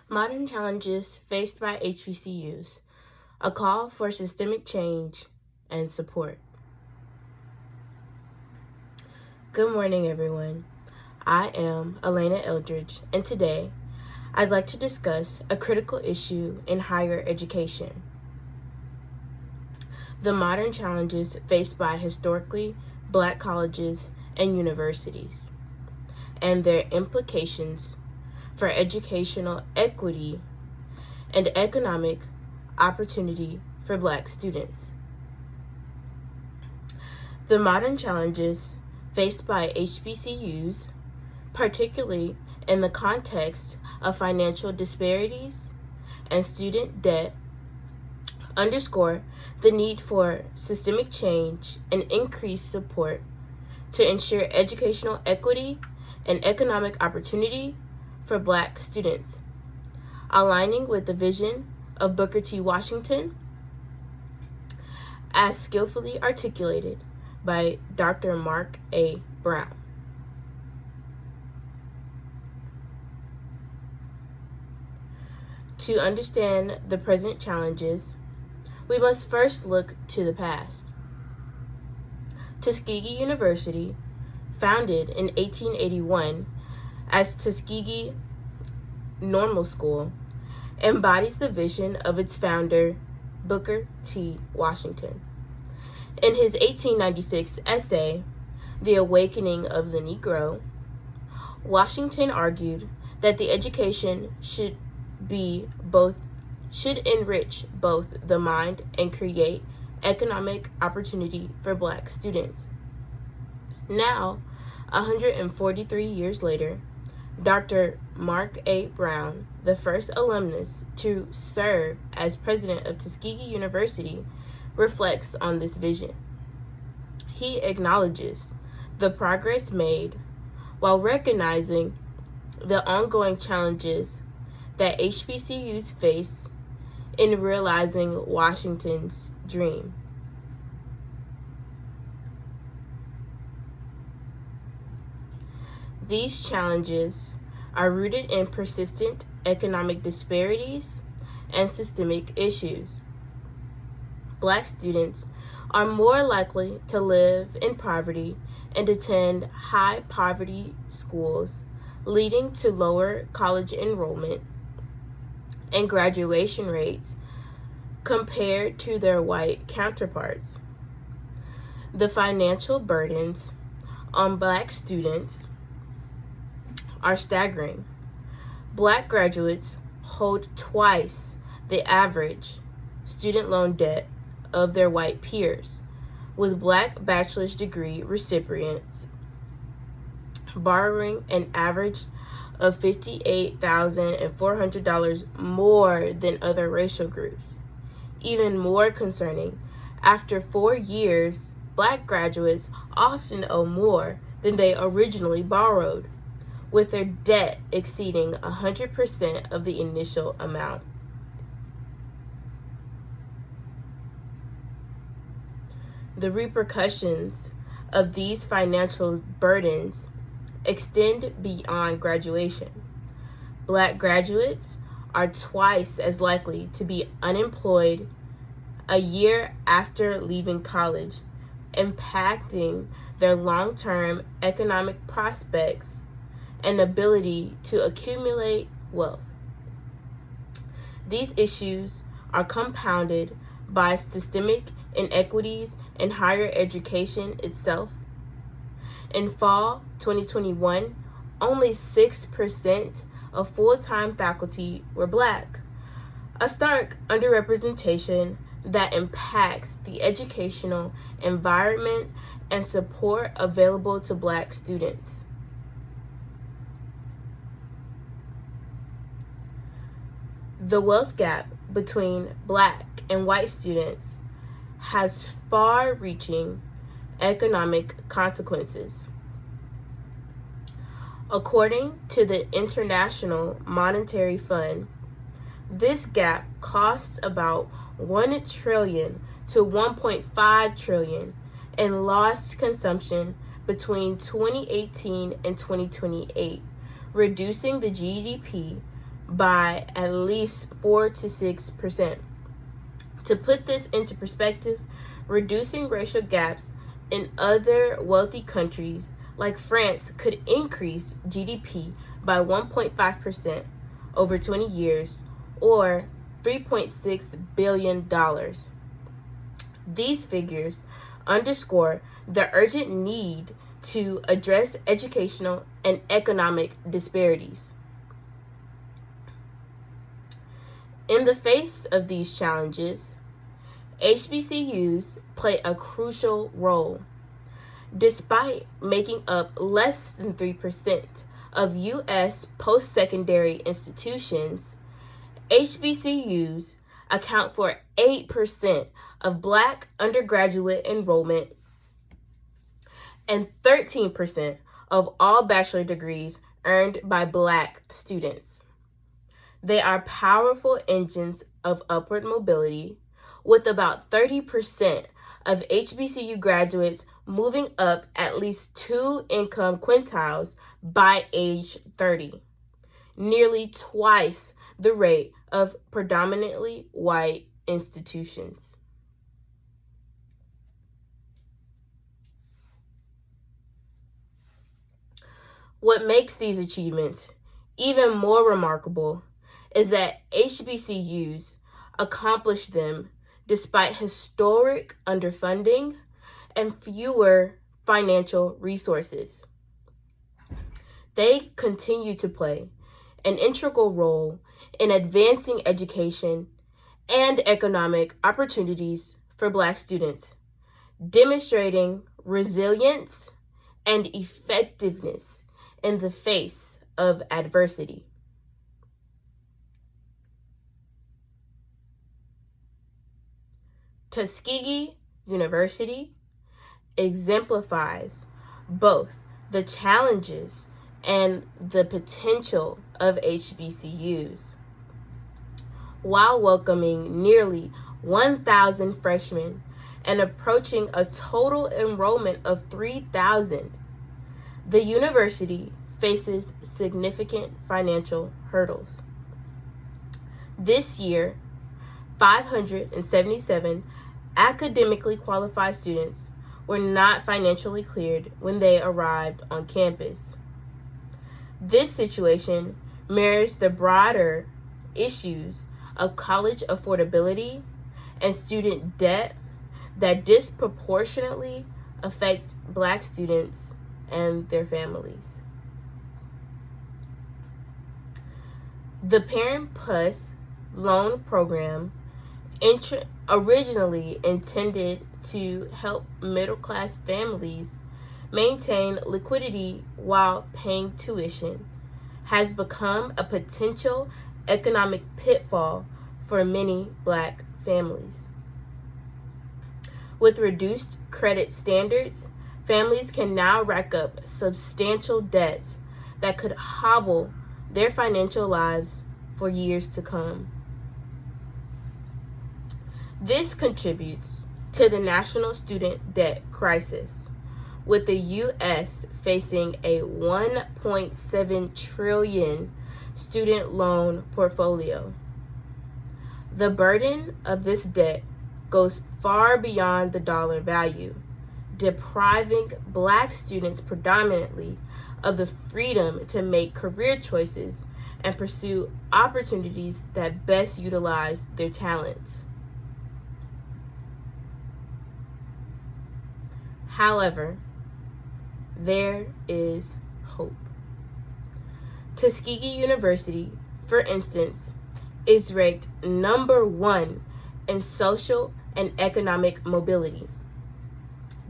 Modern challenges faced by HBCUs, a call for systemic change and support. Good morning, everyone. I am Alaynah Eldridge, and today I'd like to discuss a critical issue in higher education: the modern challenges faced by historically Black colleges and universities, and their implications for educational equity and economic opportunity for Black students. The modern challenges faced by HBCUs, particularly in the context of financial disparities and student debt, underscore the need for systemic change and increased support to ensure educational equity and economic opportunity for Black students, aligning with the vision of Booker T. Washington as skillfully articulated by Dr. Mark A. Brown. To understand the present challenges, we must first look to the past. Tuskegee University, founded in 1881 as Tuskegee Normal School, embodies the vision of its founder, Booker T. Washington. In his 1896 essay, The Awakening of the Negro, Washington argued that the education should enrich both the mind and create economic opportunity for Black students. Now, 143 years later, Dr. Mark A. Brown, the first alumnus to serve as president of Tuskegee University, reflects on this vision. He acknowledges the progress made while recognizing the ongoing challenges that HBCUs face in realizing Washington's dream. These challenges are rooted in persistent economic disparities and systemic issues. Black students are more likely to live in poverty and attend high poverty schools, leading to lower college enrollment and graduation rates compared to their white counterparts. The financial burdens on Black students are staggering. Black graduates hold twice the average student loan debt of their white peers, with Black bachelor's degree recipients borrowing an average of $58,400 more than other racial groups. Even more concerning, after 4 years, Black graduates often owe more than they originally borrowed, with their debt exceeding 100% of the initial amount. The repercussions of these financial burdens extend beyond graduation. Black graduates are twice as likely to be unemployed a year after leaving college, impacting their long-term economic prospects and ability to accumulate wealth. These issues are compounded by systemic inequities in higher education itself. In fall 2021, only 6% of full-time faculty were Black, a stark underrepresentation that impacts the educational environment and support available to Black students. The wealth gap between Black and white students has far-reaching economic consequences. According to the International Monetary Fund, this gap costs about $1 trillion to $1.5 trillion in lost consumption between 2018 and 2028, reducing the GDP by at least 4 to 6%. To put this into perspective, reducing racial gaps in other wealthy countries like France could increase GDP by 1.5% over 20 years, or $3.6 billion. These figures underscore the urgent need to address educational and economic disparities. In the face of these challenges, HBCUs play a crucial role. Despite making up less than 3% of U.S. post-secondary institutions, HBCUs account for 8% of Black undergraduate enrollment and 13% of all bachelor degrees earned by Black students. They are powerful engines of upward mobility, with about 30% of HBCU graduates moving up at least 2 income quintiles by age 30, nearly twice the rate of predominantly white institutions. What makes these achievements even more remarkable is that HBCUs accomplish them despite historic underfunding and fewer financial resources. They continue to play an integral role in advancing education and economic opportunities for Black students, demonstrating resilience and effectiveness in the face of adversity. Tuskegee University exemplifies both the challenges and the potential of HBCUs. While welcoming nearly 1,000 freshmen and approaching a total enrollment of 3,000, the university faces significant financial hurdles. This year, 577 academically qualified students were not financially cleared when they arrived on campus. This situation mirrors the broader issues of college affordability and student debt that disproportionately affect Black students and their families. The Parent Plus loan program originally intended to help middle-class families maintain liquidity while paying tuition has become a potential economic pitfall for many Black families. With reduced credit standards, families can now rack up substantial debts that could hobble their financial lives for years to come. This contributes to the national student debt crisis, with the U.S. facing a $1.7 trillion student loan portfolio. The burden of this debt goes far beyond the dollar value, depriving Black students predominantly of the freedom to make career choices and pursue opportunities that best utilize their talents. However, there is hope. Tuskegee University, for instance, is ranked number 1 in social and economic mobility,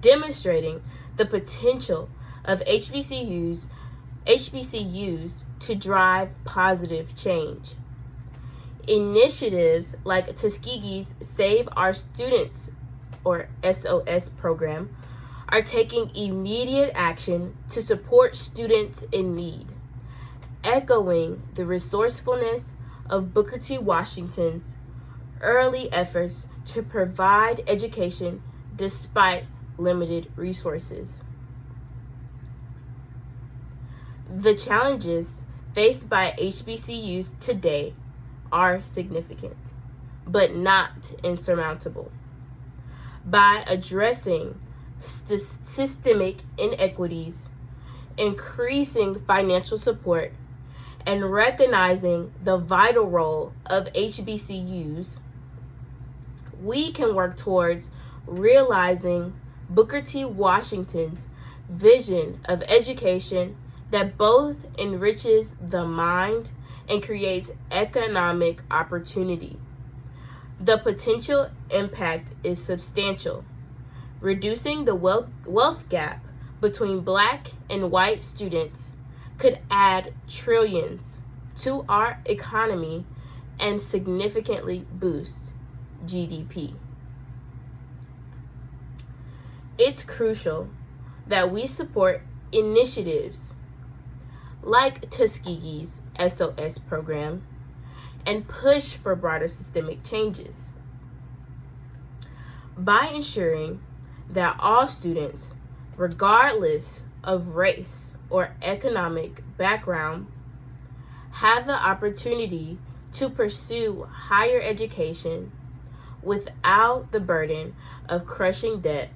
demonstrating the potential of HBCUs to drive positive change. Initiatives like Tuskegee's Save Our Students, or SOS program, are taking immediate action to support students in need, echoing the resourcefulness of Booker T. Washington's early efforts to provide education despite limited resources. The challenges faced by HBCUs today are significant, but not insurmountable. By addressing systemic inequities, increasing financial support, and recognizing the vital role of HBCUs, we can work towards realizing Booker T. Washington's vision of education that both enriches the mind and creates economic opportunity. The potential impact is substantial. Reducing the wealth gap between Black and white students could add trillions to our economy and significantly boost GDP. It's crucial that we support initiatives like Tuskegee's SOS program and push for broader systemic changes. By ensuring that all students, regardless of race or economic background, have the opportunity to pursue higher education without the burden of crushing debt,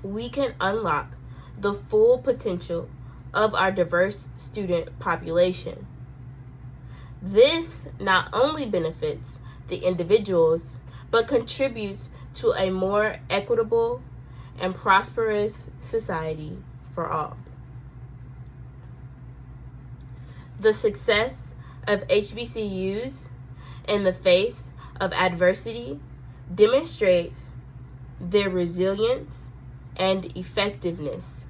we can unlock the full potential of our diverse student population. This not only benefits the individuals, but contributes to a more equitable and prosperous society for all. The success of HBCUs in the face of adversity demonstrates their resilience and effectiveness.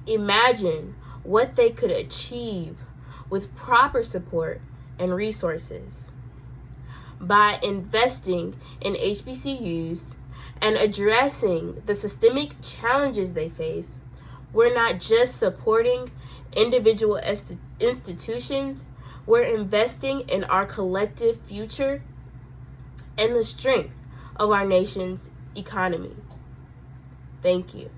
Imagine what they could achieve with proper support and resources. By investing in HBCUs and addressing the systemic challenges they face, we're not just supporting individual institutions, we're investing in our collective future and the strength of our nation's economy. Thank you.